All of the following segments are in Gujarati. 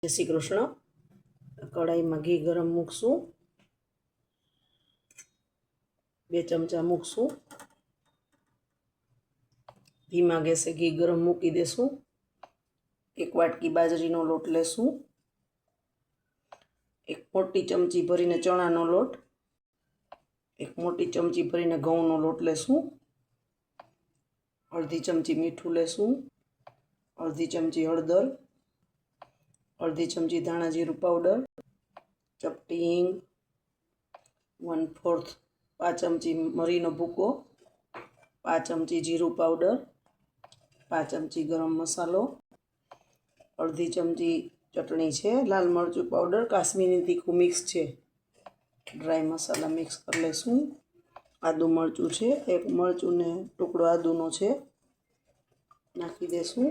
જય શ્રી કૃષ્ણ। કઢાઈમાં ઘી ગરમ મૂકશું, 2 ચમચા મૂકશું। ધીમા ગેસે ઘી ગરમ મૂકી દેશું। 1 વાટકી બાજરીનો લોટ લેશું, 1 મોટી ચમચી ભરીને ચણાનો લોટ, 1 મોટી ચમચી ભરીને ઘઉંનો લોટ લેશું। અડધી ચમચી મીઠું લેશું, અડધી ચમચી હળદર, અડધી ચમચી ધાણા જીરું પાવડર, ચપટી હિંગ, 1/4 5 ચમચી મરીનો ભૂકો, 5 ચમચી જીરું પાવડર, 5 ચમચી ગરમ મસાલો, અડધી ચમચી ચટણી છે, લાલ મરચું પાવડર, કાશ્મીરી તીખું મિક્સ છે, ડ્રાય મસાલા મિક્સ કરી લેશું। આદુ મરચું છે, 1 મરચું ને ટુકડો આદુનો છે, નાખી દેશું।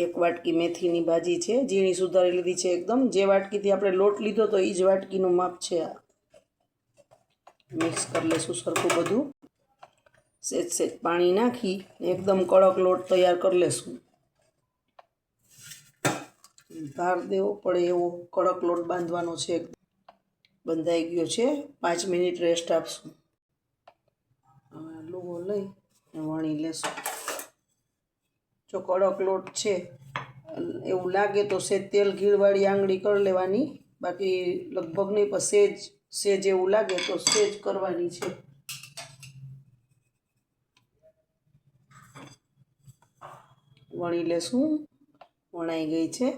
1 વાટકી મેથીની ભાજી છે, ઝીણી સુધારી લીધી છે એકદમ। જે વાટકીથી આપણે લોટ લીધો તો એ જ વાટકીનું માપ છે આ। મિક્સ કરી લેશું સરખું બધું। સેજ પાણી નાખી એકદમ કડક લોટ તૈયાર કરી લેશું। ધાર દેવો પડે એવો કડક લોટ બાંધવાનો છે। બંધાઈ ગયો છે, 5 મિનિટ રેસ્ટ આપશું। હવે લુગો લઈ વણી લેશું। જો કડક લોટ છે એવું લાગે તો સેજ તેલ ઘીવાળી આંગળી કરી લેવાની, બાકી લગભગ નહીં, પણ સેજ એવું લાગે તો સેજ કરવાની છે। વણી લેશું, વણાઈ ગઈ છે।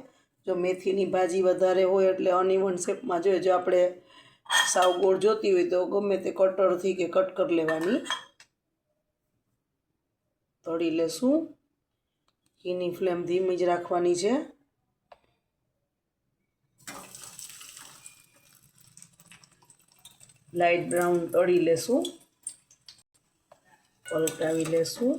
જો મેથીની ભાજી વધારે હોય એટલે અનઇવન શેપમાં જોઈએ, જો આપણે સાવ ગોળ જોતી હોય તો ગમે તે કટરથી કે કટ કરી લેવાની। તળી લેશું, ઘીની ફ્લેમ ધીમી જ રાખવાની છે। લાઇટ બ્રાઉન તળી લેશું, પલટાવી લેશું।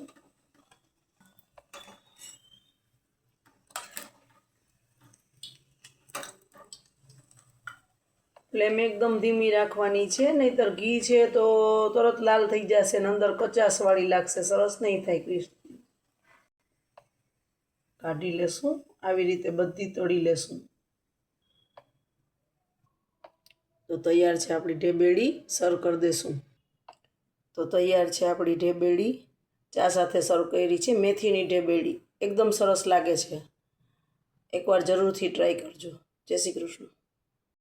ફ્લેમ એકદમ ધીમી રાખવાની છે, નહીંતર ઘી છે તો તરત લાલ થઈ જશે ને અંદર કચાશવાળી લાગશે, સરસ નહીં થાય ક્રિસ્પી। કાઢી લેશું, આવી રીતે બધી તળી લેશું। તો તૈયાર છે આપણી ઢેબેડી, સર્વ કરી દેશું। તો તૈયાર છે આપણી ઢેબેડી, ચા સાથે સર્વ કરી છે। મેથીની ઢેબેડી એકદમ સરસ લાગે છે, એકવાર જરૂરથી ટ્રાય કરજો। જય શ્રી કૃષ્ણ।